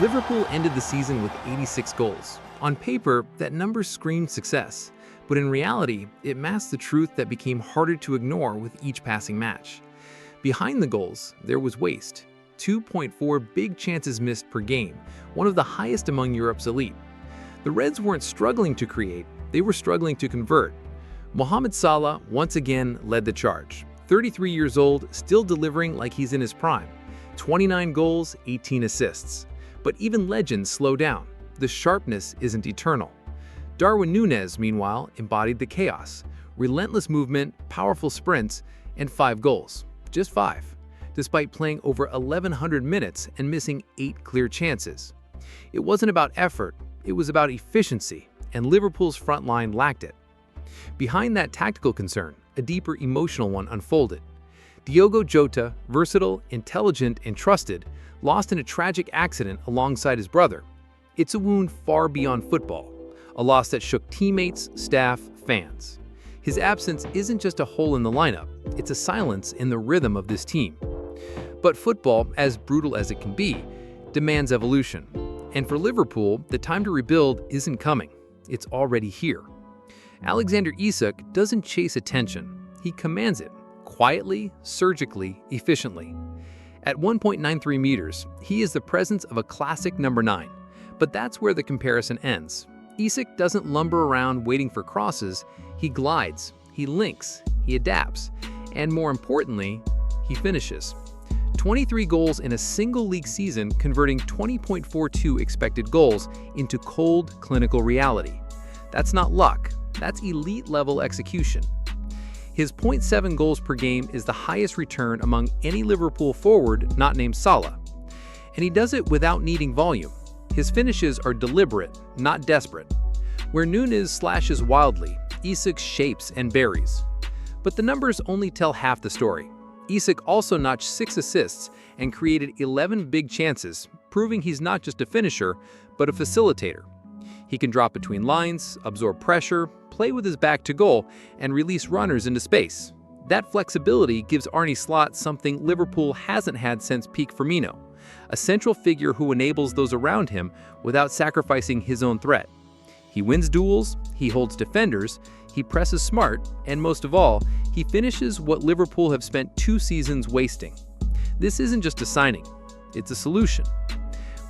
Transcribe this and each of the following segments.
Liverpool ended the season with 86 goals. On paper, that number screamed success, but in reality, it masked the truth that became harder to ignore with each passing match. Behind the goals, there was waste. 2.4 big chances missed per game, one of the highest among Europe's elite. The Reds weren't struggling to create, they were struggling to convert. Mohamed Salah once again led the charge. 33 years old, still delivering like he's in his prime. 29 goals, 18 assists. But even legends slow down. The sharpness isn't eternal. Darwin Nunez, meanwhile, embodied the chaos. Relentless movement, powerful sprints, and 5 goals. Just 5, despite playing over 1,100 minutes and missing 8 clear chances. It wasn't about effort, it was about efficiency, and Liverpool's front line lacked it. Behind that tactical concern, a deeper emotional one unfolded. Diogo Jota, versatile, intelligent, and trusted, lost in a tragic accident alongside his brother. It's a wound far beyond football, a loss that shook teammates, staff, fans. His absence isn't just a hole in the lineup, it's a silence in the rhythm of this team. But football, as brutal as it can be, demands evolution. And for Liverpool, the time to rebuild isn't coming, it's already here. Alexander Isak doesn't chase attention, he commands it, quietly, surgically, efficiently. At 1.93 meters, he is the presence of a classic number 9. But that's where the comparison ends. Isak doesn't lumber around waiting for crosses, he glides, he links, he adapts, and more importantly, he finishes. 23 goals in a single league season, converting 20.42 expected goals into cold, clinical reality. That's not luck, that's elite-level execution. His 0.7 goals per game is the highest return among any Liverpool forward not named Salah. And he does it without needing volume. His finishes are deliberate, not desperate. Where Nunez slashes wildly, Isak shapes and buries. But the numbers only tell half the story. Isak also notched 6 assists and created 11 big chances, proving he's not just a finisher, but a facilitator. He can drop between lines, absorb pressure, play with his back to goal, and release runners into space. That flexibility gives Arne Slot something Liverpool hasn't had since peak Firmino, a central figure who enables those around him without sacrificing his own threat. He wins duels, he holds defenders, he presses smart, and most of all, he finishes what Liverpool have spent 2 seasons wasting. This isn't just a signing, it's a solution.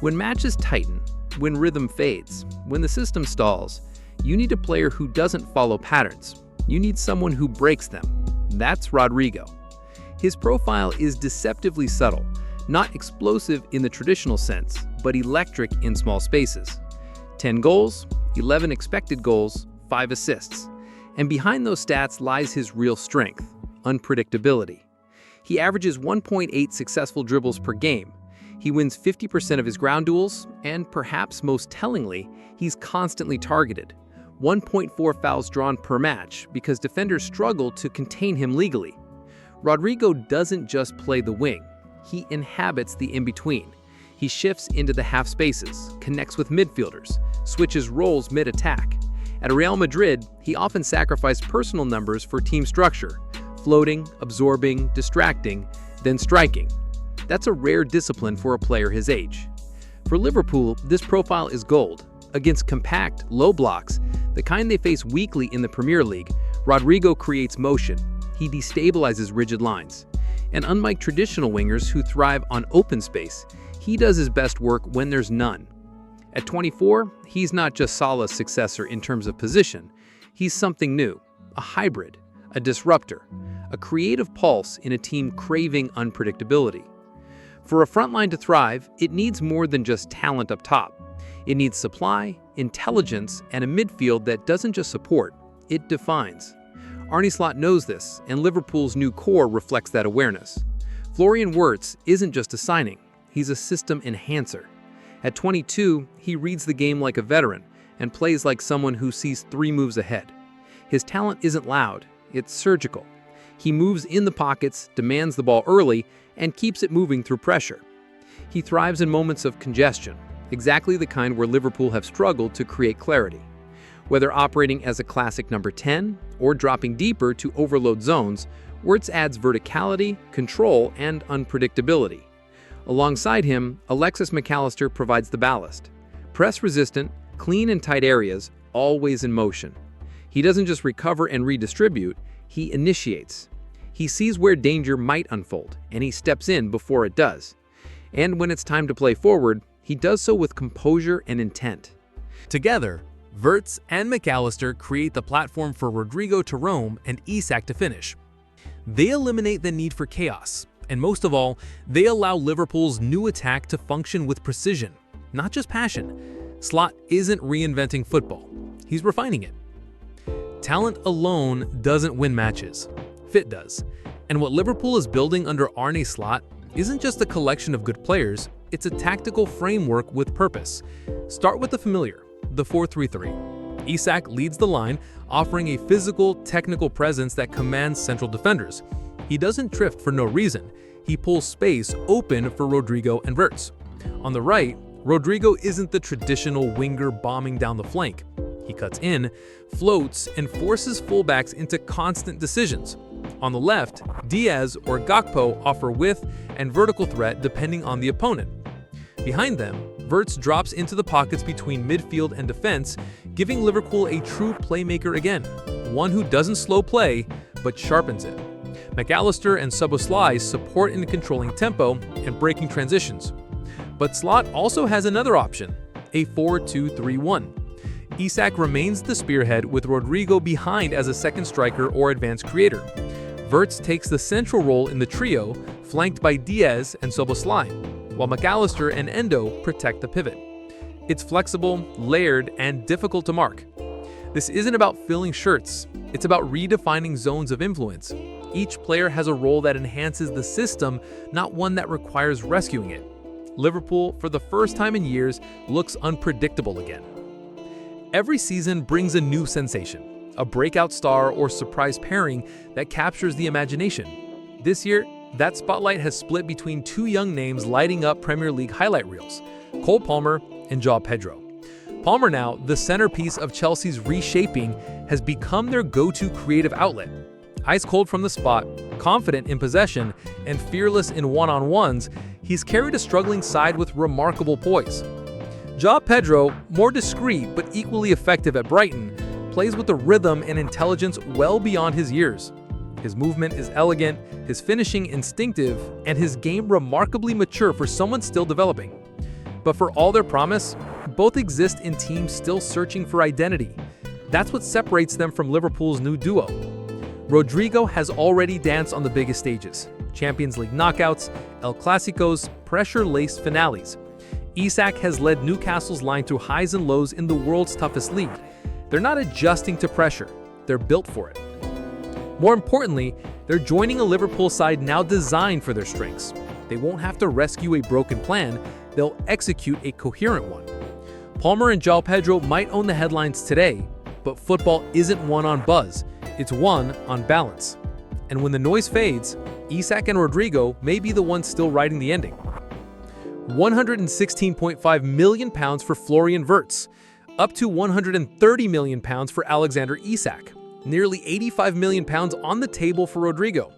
When matches tighten, when rhythm fades, when the system stalls, you need a player who doesn't follow patterns. You need someone who breaks them. That's Rodrygo. His profile is deceptively subtle, not explosive in the traditional sense, but electric in small spaces. 10 goals, 11 expected goals, 5 assists. And behind those stats lies his real strength, unpredictability. He averages 1.8 successful dribbles per game. He wins 50% of his ground duels, and perhaps most tellingly, he's constantly targeted. 1.4 fouls drawn per match because defenders struggle to contain him legally. Rodrygo doesn't just play the wing, he inhabits the in-between. He shifts into the half spaces, connects with midfielders, switches roles mid-attack. At Real Madrid, he often sacrificed personal numbers for team structure, floating, absorbing, distracting, then striking. That's a rare discipline for a player his age. For Liverpool, this profile is gold. Against compact, low blocks, the kind they face weekly in the Premier League, Rodrygo creates motion. He destabilizes rigid lines. And unlike traditional wingers who thrive on open space, he does his best work when there's none. At 24, he's not just Salah's successor in terms of position. He's something new, a hybrid, a disruptor, a creative pulse in a team craving unpredictability. For a front line to thrive, it needs more than just talent up top. It needs supply, intelligence, and a midfield that doesn't just support, it defines. Arne Slot knows this, and Liverpool's new core reflects that awareness. Florian Wirtz isn't just a signing, he's a system enhancer. At 22, he reads the game like a veteran and plays like someone who sees 3 moves ahead. His talent isn't loud, it's surgical. He moves in the pockets, demands the ball early, and keeps it moving through pressure. He thrives in moments of congestion, exactly the kind where Liverpool have struggled to create clarity. Whether operating as a classic number 10 or dropping deeper to overload zones, Wirtz adds verticality, control, and unpredictability. Alongside him, Alexis McAllister provides the ballast. Press-resistant, clean and tight areas, always in motion. He doesn't just recover and redistribute, he initiates. He sees where danger might unfold, and he steps in before it does. And when it's time to play forward, he does so with composure and intent. Together, Wirtz and McAllister create the platform for Rodrygo to roam and Isak to finish. They eliminate the need for chaos, and most of all, they allow Liverpool's new attack to function with precision, not just passion. Slot isn't reinventing football, he's refining it. Talent alone doesn't win matches, fit does. And what Liverpool is building under Arne Slot isn't just a collection of good players, it's a tactical framework with purpose. Start with the familiar, the 4-3-3. Isak leads the line, offering a physical, technical presence that commands central defenders. He doesn't drift for no reason. He pulls space open for Rodrygo and Wirtz. On the right, Rodrygo isn't the traditional winger bombing down the flank. He cuts in, floats, and forces fullbacks into constant decisions. On the left, Diaz or Gakpo offer width and vertical threat depending on the opponent. Behind them, Wirtz drops into the pockets between midfield and defense, giving Liverpool a true playmaker again, one who doesn't slow play, but sharpens it. McAllister and Szoboszlai support in controlling tempo and breaking transitions. But Slot also has another option, a 4-2-3-1. Isak remains the spearhead with Rodrygo behind as a second striker or advanced creator. Wirtz takes the central role in the trio, flanked by Diaz and Szoboszlai, while McAllister and Endo protect the pivot. It's flexible, layered, and difficult to mark. This isn't about filling shirts, it's about redefining zones of influence. Each player has a role that enhances the system, not one that requires rescuing it. Liverpool, for the first time in years, looks unpredictable again. Every season brings a new sensation, a breakout star or surprise pairing that captures the imagination. This year, that spotlight has split between two young names lighting up Premier League highlight reels, Cole Palmer and João Pedro. Palmer, now the centerpiece of Chelsea's reshaping, has become their go-to creative outlet. Ice cold from the spot, confident in possession, and fearless in one-on-ones, he's carried a struggling side with remarkable poise. João Pedro, more discreet but equally effective at Brighton, plays with a rhythm and intelligence well beyond his years. His movement is elegant, his finishing instinctive, and his game remarkably mature for someone still developing. But for all their promise, both exist in teams still searching for identity. That's what separates them from Liverpool's new duo. Rodrygo has already danced on the biggest stages: Champions League knockouts, El Clásicos, pressure-laced finales. Isak has led Newcastle's line through highs and lows in the world's toughest league. They're not adjusting to pressure, they're built for it. More importantly, they're joining a Liverpool side now designed for their strengths. They won't have to rescue a broken plan, they'll execute a coherent one. Palmer and João Pedro might own the headlines today, but football isn't won on buzz, it's won on balance. And when the noise fades, Isak and Rodrygo may be the ones still writing the ending. £116.5 million for Florian Wirtz, up to £130 million for Alexander Isak, nearly £85 million on the table for Rodrygo.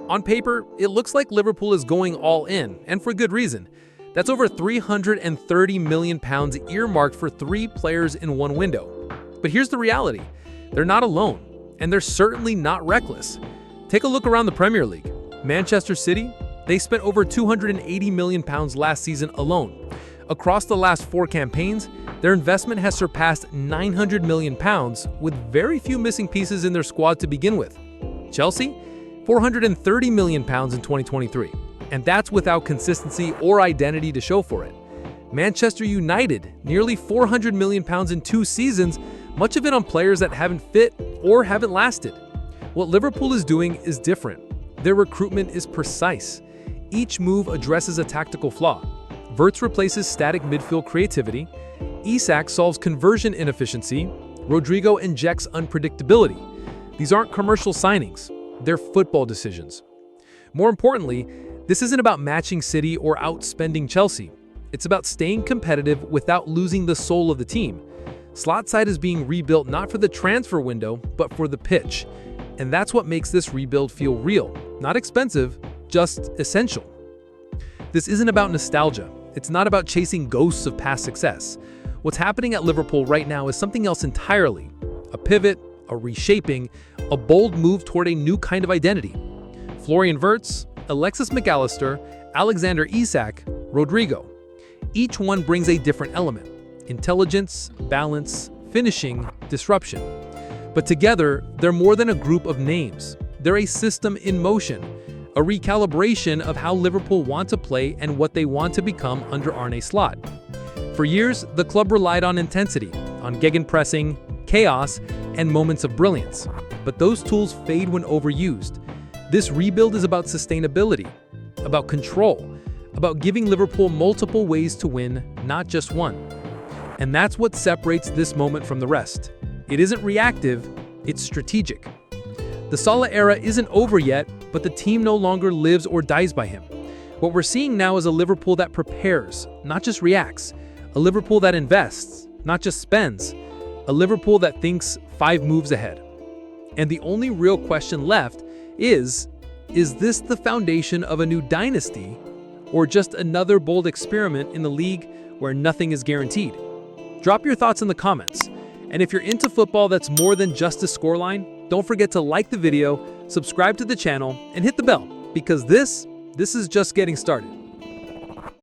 On paper, it looks like Liverpool is going all in, and for good reason. That's over £330 million earmarked for three players in one window. But here's the reality. They're not alone, and they're certainly not reckless. Take a look around the Premier League. Manchester City, they spent over £280 million last season alone. Across the last 4 campaigns, their investment has surpassed £900 million, with very few missing pieces in their squad to begin with. Chelsea, £430 million in 2023, and that's without consistency or identity to show for it. Manchester United, nearly £400 million in 2 seasons, much of it on players that haven't fit or haven't lasted. What Liverpool is doing is different. Their recruitment is precise. Each move addresses a tactical flaw. Wirtz replaces static midfield creativity, Isak solves conversion inefficiency, Rodrygo injects unpredictability. These aren't commercial signings, they're football decisions. More importantly, this isn't about matching City or outspending Chelsea. It's about staying competitive without losing the soul of the team. Slot side is being rebuilt not for the transfer window, but for the pitch. And that's what makes this rebuild feel real, not expensive, just essential. This isn't about nostalgia. It's not about chasing ghosts of past success. What's happening at Liverpool right now is something else entirely. A pivot, a reshaping, a bold move toward a new kind of identity. Florian Wirtz, Alexis McAllister, Alexander Isak, Rodrygo. Each one brings a different element: intelligence, balance, finishing, disruption. But together, they're more than a group of names. They're a system in motion, a recalibration of how Liverpool want to play and what they want to become under Arne Slot. For years, the club relied on intensity, on gegenpressing, chaos, and moments of brilliance. But those tools fade when overused. This rebuild is about sustainability, about control, about giving Liverpool multiple ways to win, not just one. And that's what separates this moment from the rest. It isn't reactive, it's strategic. The Salah era isn't over yet, but the team no longer lives or dies by him. What we're seeing now is a Liverpool that prepares, not just reacts. A Liverpool that invests, not just spends. A Liverpool that thinks 5 moves ahead. And the only real question left is this the foundation of a new dynasty, or just another bold experiment in the league where nothing is guaranteed? Drop your thoughts in the comments. And if you're into football that's more than just a scoreline, don't forget to like the video, subscribe to the channel, and hit the bell, because this is just getting started.